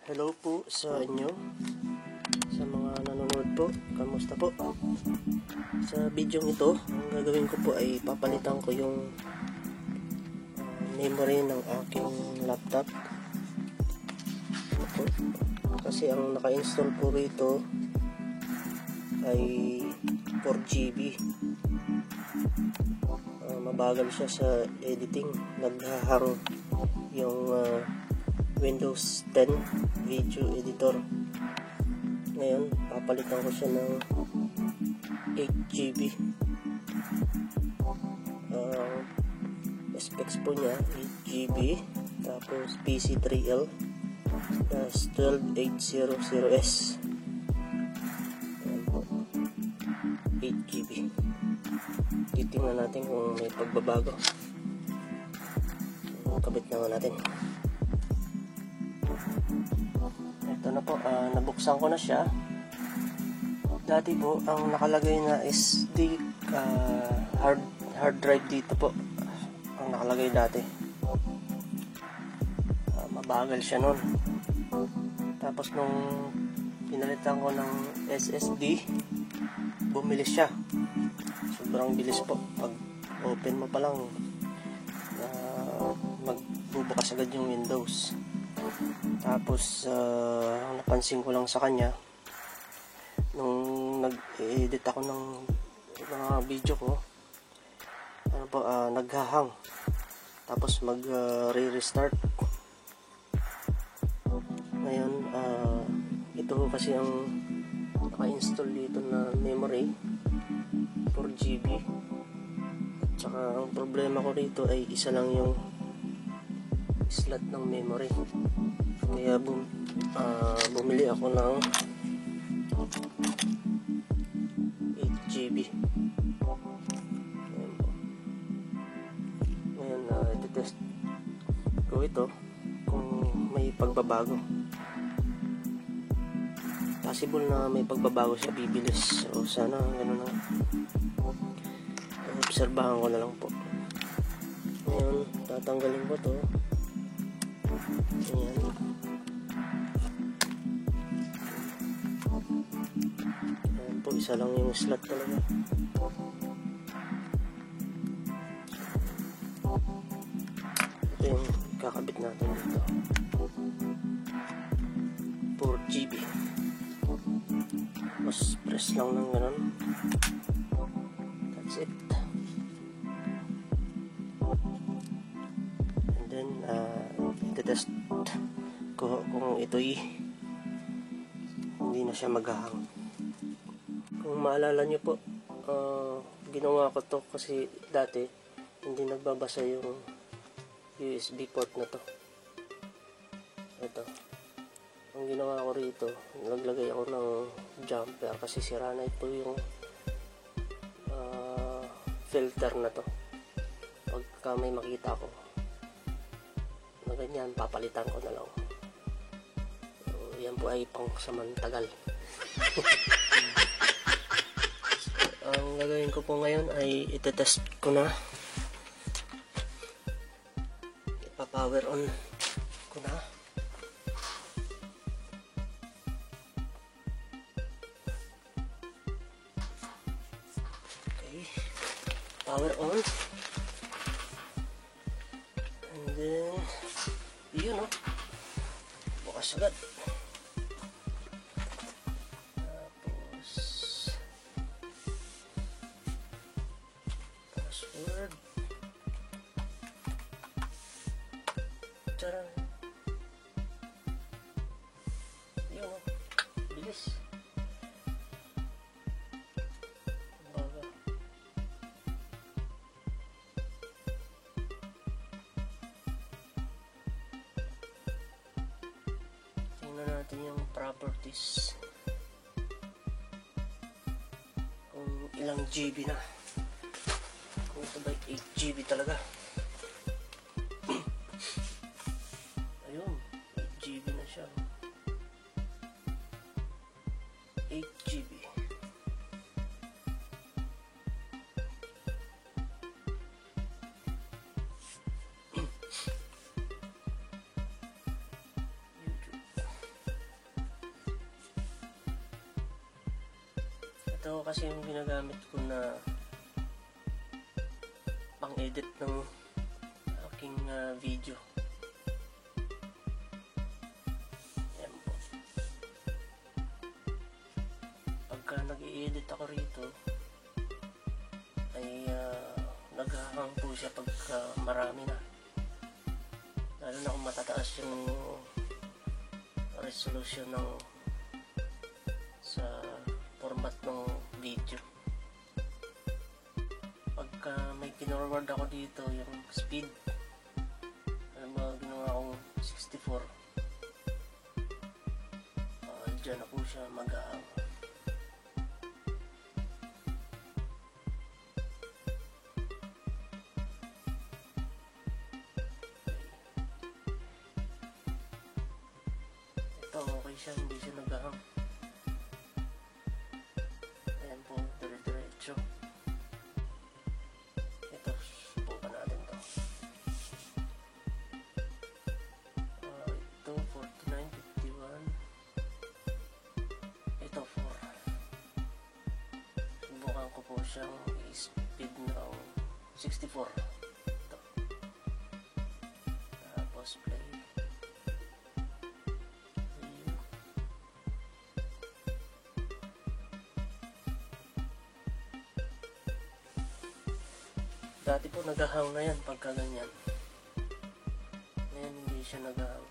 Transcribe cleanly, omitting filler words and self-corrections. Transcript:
Hello po sa inyo, sa mga nanonood po. Kamusta po? Sa video ito, ang gagawin ko po ay papalitan ko yung memory ng aking laptop. Ito. Kasi ang naka-install po rito ay 4GB. Mabagal siya sa editing. Naghahang yung Windows 10 video editor. Ngayon, papalitan ko siya ng 8GB. Specs po niya 8GB, tapos PC3L plus 12800S. Ayan po, 8GB. Titingnan natin kung may pagbabago. Kabit naman natin. Ito na po, nabuksan ko na siya. Dati po, ang nakalagay na SD hard drive dito po. Ang nakalagay dati. Mabagal siya nun. Tapos nung pinalitan ko ng SSD, bumilis siya. Sobrang bilis po. Pag open mo pa lang, magbubukas agad yung Windows. Tapos napansin ko lang sa kanya nung nag-edit ako ng mga video ko, naghahang, tapos re-restart. Ngayon ito kasi ang naka-install dito na memory 4GB, at saka ang problema ko rito ay isa lang yung slot ng memory. Kaya bumili ako ng 8GB. Ngayon, iti-test ko ito kung may pagbabago. Possible na may pagbabago siya, bibilis. So sana gano'n na. Obserbahan ko na lang po. Ngayon, tatanggalin ko to. Ayan. Ayan po, isa lang yung slot talaga. Ito yung kakabit natin dito. 4GB. Tapos press lang ng ganun. That's it. And then test ko kung ito'y hindi na siya maghahang. Kung maalala nyo po, ginawa ko to kasi dati hindi nagbabasa yung USB port na to. Ito, ang ginawa ko rito, naglagay ako ng jumper kasi sira na ito yung filter na to. Pagka may makita ko na ganyan, papalitan ko na lang. So, yan po ay pang samantagal. Ang gagawin ko po ngayon ay itetest ko na. Ipa-power on ko na. Okay, power on. And then yun, bukas agad. Tapos password. Tara. Yun, bilis. Baga. Tingnan natin yung properties. Kung ilang GB na. Kung ito ba 8GB talaga. Ayun, 8GB na siya. 8GB. Ito kasi yung ginagamit ko na pang-edit ng aking video. Ayan po. Pagka nag-i-edit ako rito ay naghahang po siya pagka marami na. Lalo na kung matataas yung resolution ng sa format ng video. Pagka may kinorward ako dito yung speed, alam mo, ginawa akong 64, dyan na po siya mag-aang. Ito okay siya, hindi siya nag-ahang. Ayan po, dire-diretso. Ito, subukan natin to. Ito, 49, 51. Ito, 4. Subukan ko po siyang i-speed ng 64. Ito. Tapos play. Dati po naghahang na yan pagka ganyan. Ngayon hindi siya naghahang.